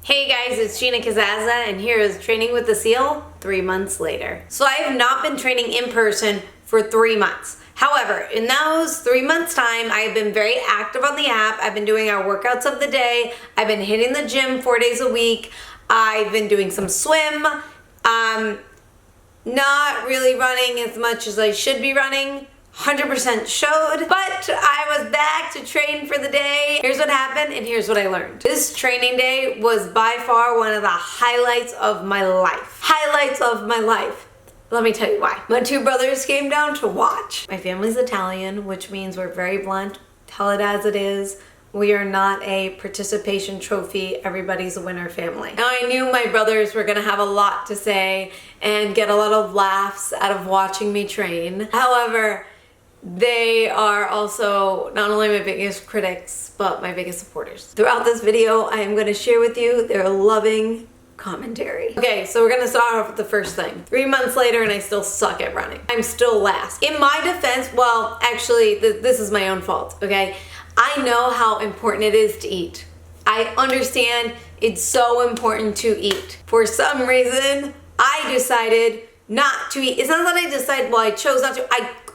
Hey guys, it's Gina Kazaza, and here is Training with the Seal 3 months later. So I have not been training in person for 3 months. However, in those 3 months time, I've been very active on the app. I've been doing our workouts of the day. I've been hitting the gym 4 days a week. I've been doing some swim. Not really running as much as I should be running. 100% showed, but I was back to train for the day. Here's what happened and here's what I learned. This training day was by far one of the highlights of my life. Highlights of my life. Let me tell you why. My 2 brothers came down to watch. My family's Italian, which means we're very blunt. Tell it as it is. We are not a participation trophy, everybody's a winner family. Now I knew my brothers were gonna have a lot to say and get a lot of laughs out of watching me train. However, they are also not only my biggest critics, but my biggest supporters. Throughout this video, I am going to share with you their loving commentary. Okay, so we're going to start off with the first thing. 3 months later and I still suck at running. I'm still last. In my defense, well, actually, this is my own fault, okay? I know how important it is to eat. I understand it's so important to eat. For some reason, I decided not to eat. It's not that I decided, well, I chose not to.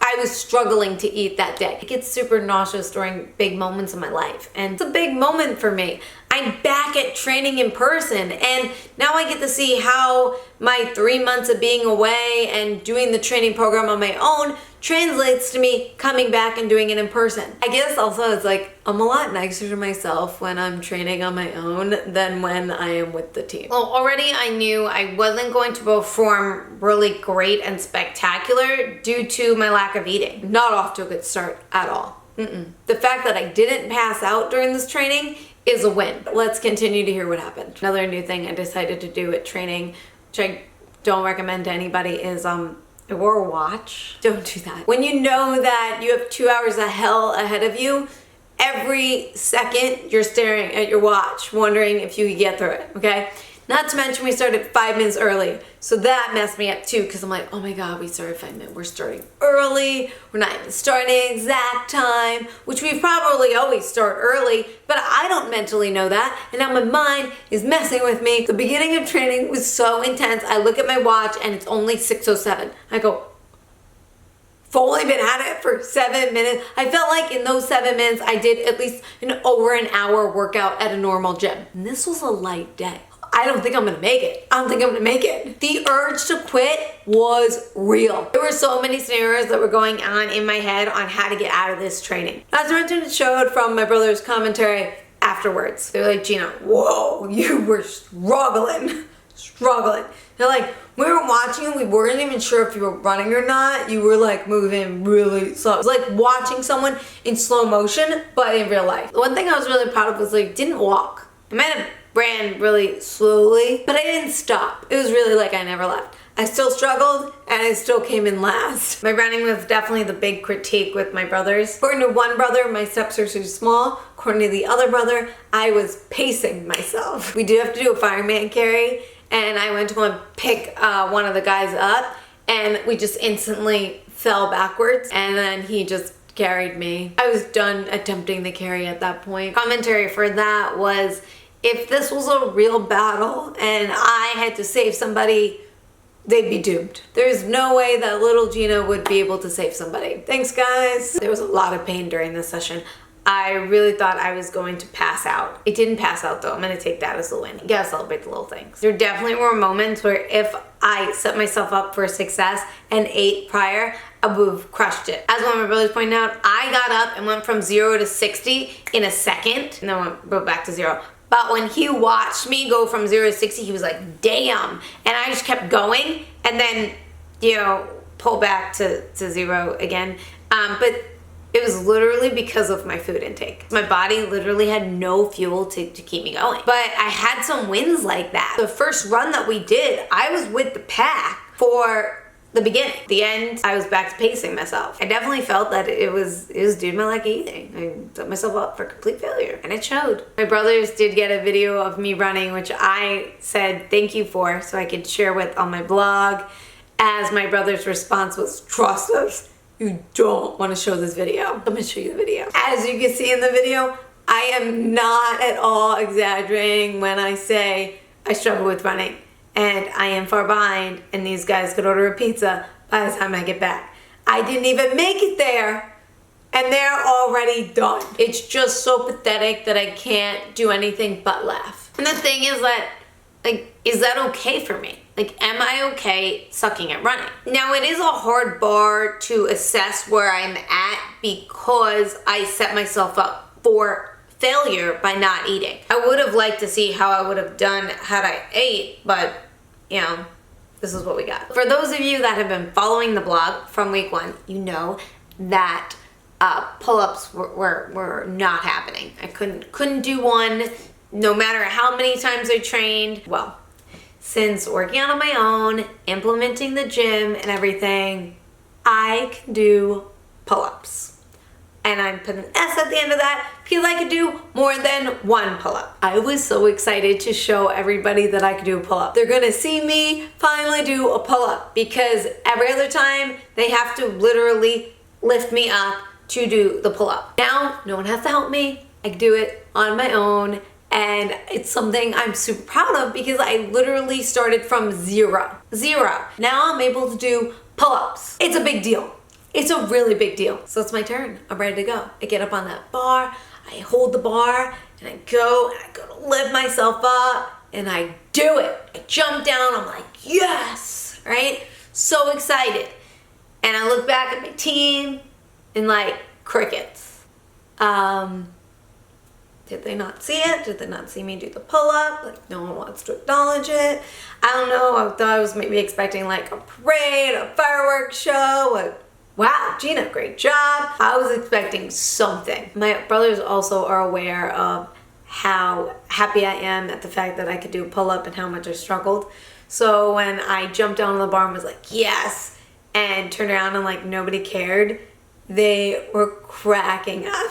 I was struggling to eat that day. I get super nauseous during big moments in my life, and it's a big moment for me. I'm back at training in person, and now I get to see how my 3 months of being away and doing the training program on my own translates to me coming back and doing it in person. I guess also it's like I'm a lot nicer to myself when I'm training on my own than when I am with the team. Well, already I knew I wasn't going to perform really great and spectacular due to my lack of eating. Not off to a good start at all. The fact that I didn't pass out during this training is a win. Let's continue to hear what happened. Another new thing I decided to do at training, which I don't recommend to anybody, is or a watch. Don't do that. When you know that you have 2 hours of hell ahead of you, every second you're staring at your watch, wondering if you could get through it, okay? Not to mention we started 5 minutes early. So that messed me up too, because I'm like, oh my God, we started 5 minutes. We're starting early. We're not even starting at exact time, which we probably always start early, but I don't mentally know that. And now my mind is messing with me. The beginning of training was so intense. I look at my watch and it's only 6:07. I go, I've only been at it for 7 minutes. I felt like in those 7 minutes, I did at least over an hour workout at a normal gym. And this was a light day. I don't think I'm gonna make it. I don't think I'm gonna make it. The urge to quit was real. There were so many scenarios that were going on in my head on how to get out of this training. Not to mention it showed from my brother's commentary afterwards. They were like, Gina, whoa, you were struggling. They're like, we were watching you, we weren't even sure if you were running or not. You were like moving really slow. It was like watching someone in slow motion, but in real life. The one thing I was really proud of was like, didn't walk. I might have ran really slowly, but I didn't stop. It was really like I never left. I still struggled and I still came in last. My running was definitely the big critique with my brothers. According to one brother, my steps are too small. According to the other brother, I was pacing myself. We did have to do a fireman carry, and I went to go and pick one of the guys up, and we just instantly fell backwards, and then he just carried me. I was done attempting the carry at that point. Commentary for that was, if this was a real battle and I had to save somebody, they'd be doomed. There's no way that little Gina would be able to save somebody. Thanks, guys. There was a lot of pain during this session. I really thought I was going to pass out. It didn't pass out though. I'm gonna take that as a win. You gotta celebrate the little things. There definitely were moments where if I set myself up for success and ate prior, I would have crushed it. As one of my brothers pointed out, I got up and went from 0 to 60 in a second, and then went back to 0. But when he watched me go from 0 to 60, he was like, damn. And I just kept going and then, pull back to 0 again. But it was literally because of my food intake. My body literally had no fuel to keep me going. But I had some wins like that. The first run that we did, I was with the pack for the beginning. The end, I was back to pacing myself. I definitely felt that it was due to my lack of eating. I set myself up for complete failure, and it showed. My brothers did get a video of me running, which I said thank you for, so I could share with on my blog, as my brother's response was, trust us, you don't want to show this video. I'm gonna show you the video. As you can see in the video, I am not at all exaggerating when I say I struggle with running. And I am far behind, and these guys could order a pizza by the time I get back. I didn't even make it there, and they're already done. It's just so pathetic that I can't do anything but laugh. And the thing is that, like, is that okay for me? Like, am I okay sucking at running? Now, it is a hard bar to assess where I'm at because I set myself up for failure by not eating. I would have liked to see how I would have done had I ate, but, you know, this is what we got. For those of you that have been following the blog from week 1, you know that pull-ups were not happening. I couldn't do one no matter how many times I trained. Well, since working out on my own, implementing the gym and everything, I can do pull-ups. And I'm putting an S at the end of that because I could do more than one pull-up. I was so excited to show everybody that I could do a pull-up. They're gonna see me finally do a pull-up because every other time they have to literally lift me up to do the pull-up. Now, no one has to help me. I can do it on my own, and it's something I'm super proud of because I literally started from zero. Now I'm able to do pull-ups. It's a big deal. It's a really big deal. So it's my turn. I'm ready to go. I get up on that bar, I hold the bar, and I go to lift myself up, and I do it. I jump down, I'm like, yes, right? So excited. And I look back at my team, and like, crickets. Did they not see it? Did they not see me do the pull-up? Like, no one wants to acknowledge it. I don't know. I thought I was maybe expecting like a parade, a fireworks show, wow, Gina, great job. I was expecting something. My brothers also are aware of how happy I am at the fact that I could do a pull-up and how much I struggled. So when I jumped down on the bar and was like, yes, and turned around and like nobody cared, they were cracking up.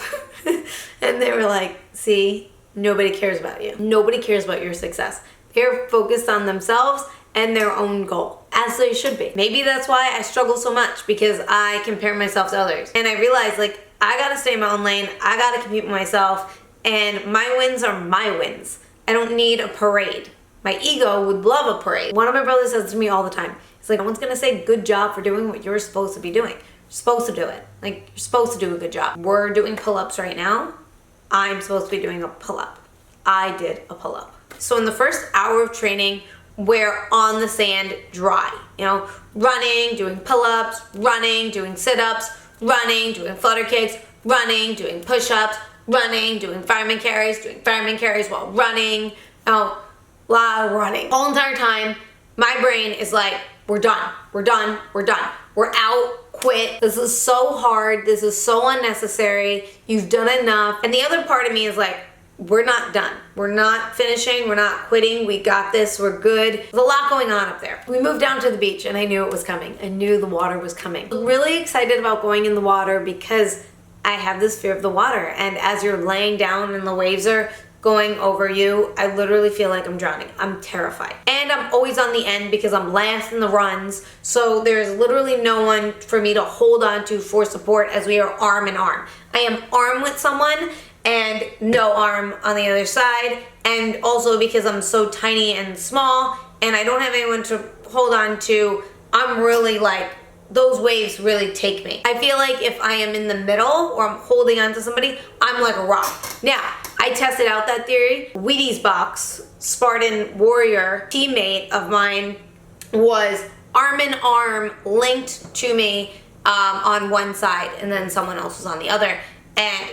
And they were like, see, nobody cares about you. Nobody cares about your success. They're focused on themselves and their own goal, as they should be. Maybe that's why I struggle so much, because I compare myself to others. And I realize, like, I gotta stay in my own lane, I gotta compete with myself, and my wins are my wins. I don't need a parade. My ego would love a parade. One of my brothers says to me all the time, it's like, no one's gonna say good job for doing what you're supposed to be doing. You're supposed to do it. Like, you're supposed to do a good job. We're doing pull-ups right now. I'm supposed to be doing a pull-up. I did a pull-up. So in the first hour of training, we're on the sand dry, you know, running, doing pull-ups, running, doing sit-ups, running, doing flutter kicks, running, doing push-ups, running, doing fireman carries while running, a lot of running. The whole entire time, my brain is like, we're done, we're done, we're done. We're out, quit. This is so hard, this is so unnecessary, you've done enough. And the other part of me is like, we're not done. We're not finishing. We're not quitting. We got this. We're good. There's a lot going on up there. We moved down to the beach and I knew it was coming. I knew the water was coming. I'm really excited about going in the water because I have this fear of the water. And as you're laying down and the waves are going over you, I literally feel like I'm drowning. I'm terrified. And I'm always on the end because I'm last in the runs. So there's literally no one for me to hold on to for support as we are arm in arm. I am arm with someone and no arm on the other side, and also because I'm so tiny and small and I don't have anyone to hold on to, I'm really like, those waves really take me. I feel like if I am in the middle or I'm holding on to somebody, I'm like a rock. Now, I tested out that theory. Wheaties Box, Spartan Warrior teammate of mine, was arm in arm linked to me on one side and then someone else was on the other. And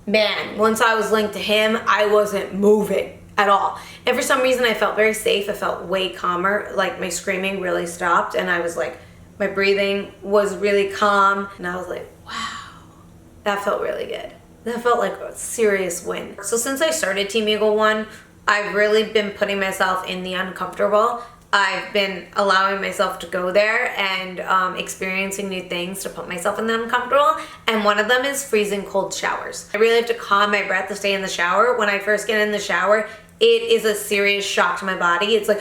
man, once I was linked to him, I wasn't moving at all. And for some reason, I felt very safe. I felt way calmer. Like my screaming really stopped and I was like, my breathing was really calm. And I was like, wow, that felt really good. That felt like a serious win. So since I started Team Eagle 1, I've really been putting myself in the uncomfortable. I've been allowing myself to go there and experiencing new things to put myself in the uncomfortable. And one of them is freezing cold showers. I really have to calm my breath to stay in the shower. When I first get in the shower, it is a serious shock to my body. It's like,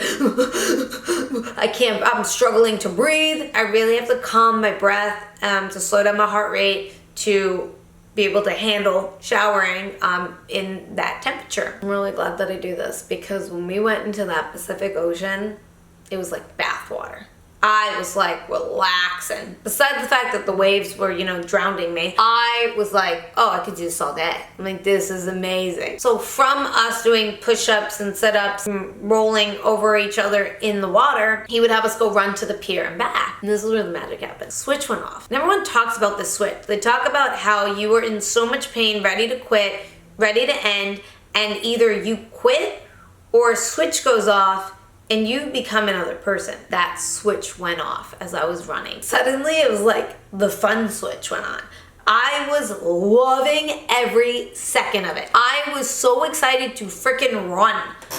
I'm struggling to breathe. I really have to calm my breath to slow down my heart rate to be able to handle showering in that temperature. I'm really glad that I do this because when we went into that Pacific Ocean, it was like bath water. I was like relaxing. Besides the fact that the waves were, you know, drowning me, I was like, oh, I could do this all day. I'm like, this is amazing. So from us doing push-ups and sit-ups and rolling over each other in the water, he would have us go run to the pier and back. And this is where the magic happened. Switch went off. And everyone talks about this switch. They talk about how you were in so much pain, ready to quit, ready to end, and either you quit or a switch goes off and you become another person. That switch went off as I was running. Suddenly it was like the fun switch went on. I was loving every second of it. I was so excited to freaking run.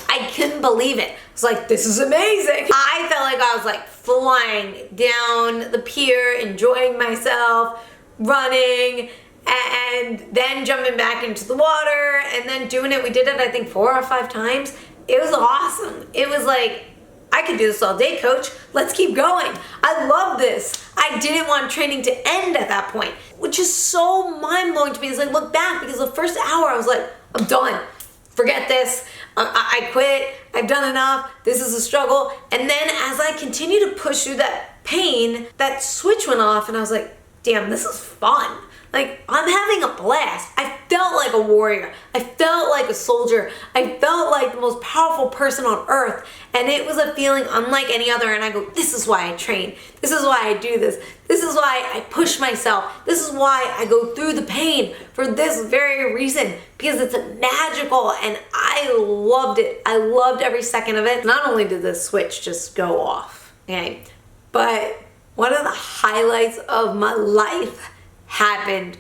I couldn't believe it. I was like, this is amazing. I felt like I was like flying down the pier, enjoying myself, running, and then jumping back into the water, and then doing it. We did it, I think, 4 or 5 times. It was awesome. It was like, I could do this all day, coach. Let's keep going. I love this. I didn't want training to end at that point, which is so mind-blowing to me as I look back, because the first hour I was like, I'm done. Forget this. I quit. I've done enough. This is a struggle. And then as I continued to push through that pain, that switch went off and I was like, damn, this is fun. Like, I'm having a blast. I felt like a warrior. I felt like a soldier. I felt like the most powerful person on earth. And it was a feeling unlike any other. And I go, this is why I train. This is why I do this. This is why I push myself. This is why I go through the pain, for this very reason. Because it's magical and I loved it. I loved every second of it. Not only did the switch just go off, okay, but one of the highlights of my life happened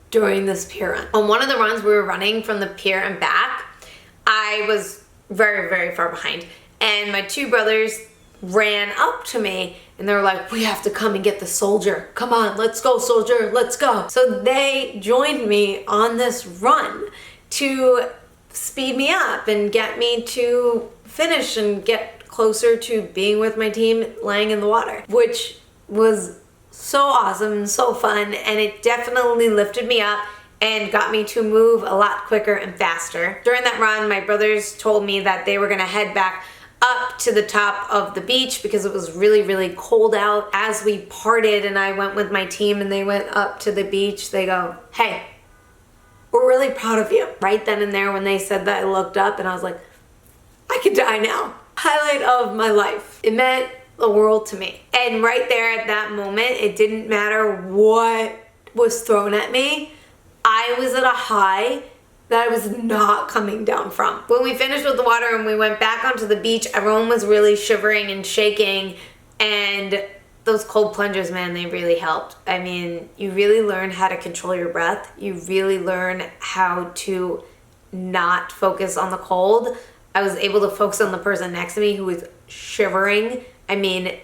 during this pier run. On one of the runs we were running from the pier and back, I was very, very far behind. And my 2 brothers ran up to me and they were like, we have to come and get the soldier. Come on, let's go, soldier, let's go. So they joined me on this run to speed me up and get me to finish and get closer to being with my team laying in the water, which was so awesome and so fun, and it definitely lifted me up and got me to move a lot quicker and faster. During that run, my brothers told me that they were gonna head back up to the top of the beach because it was really, really cold out. As we parted and I went with my team and they went up to the beach, they go, hey, we're really proud of you. Right then and there when they said that, I looked up and I was like, I could die now. Highlight of my life. It meant the world to me. And right there at that moment, it didn't matter what was thrown at me. I was at a high that I was not coming down from. When we finished with the water and we went back onto the beach, everyone was really shivering and shaking, and those cold plunges, man, they really helped. I mean, you really learn how to control your breath. You really learn how to not focus on the cold. I was able to focus on the person next to me who was shivering. I mean,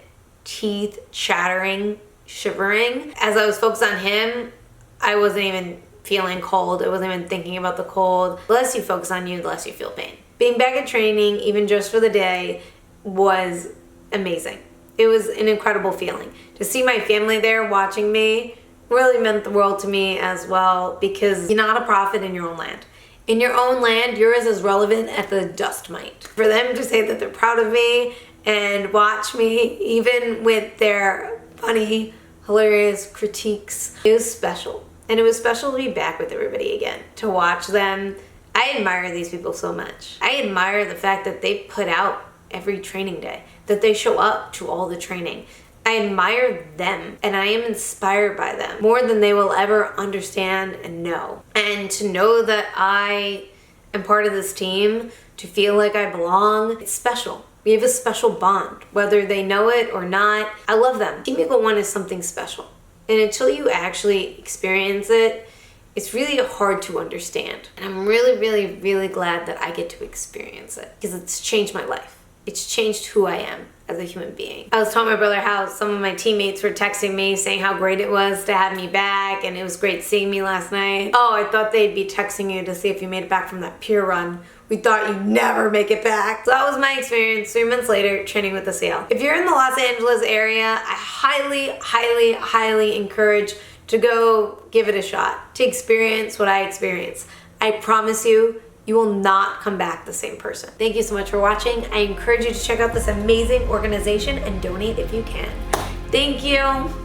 teeth chattering, shivering. As I was focused on him, I wasn't even feeling cold. I wasn't even thinking about the cold. The less you focus on you, the less you feel pain. Being back at training, even just for the day, was amazing. It was an incredible feeling. To see my family there watching me really meant the world to me as well, because you're not a prophet in your own land. In your own land, you're as relevant as the dust mite. For them to say that they're proud of me and watch me, even with their funny, hilarious critiques, it was special. And it was special to be back with everybody again, to watch them. I admire these people so much. I admire the fact that they put out every training day, that they show up to all the training. I admire them, and I am inspired by them more than they will ever understand and know. And to know that I am part of this team, to feel like I belong, it's special. We have a special bond, whether they know it or not. I love them. Team Eagle One is something special. And until you actually experience it, it's really hard to understand. And I'm really, really, really glad that I get to experience it, because it's changed my life. It's changed who I am as a human being. I was telling my brother how some of my teammates were texting me saying how great it was to have me back, and it was great seeing me last night. Oh, I thought they'd be texting you to see if you made it back from that pier run. We thought you'd never make it back. So that was my experience 3 months later training with the SEAL. If you're in the Los Angeles area, I highly, highly, highly encourage to go give it a shot, to experience what I experienced. I promise you, you will not come back the same person. Thank you so much for watching. I encourage you to check out this amazing organization and donate if you can. Thank you.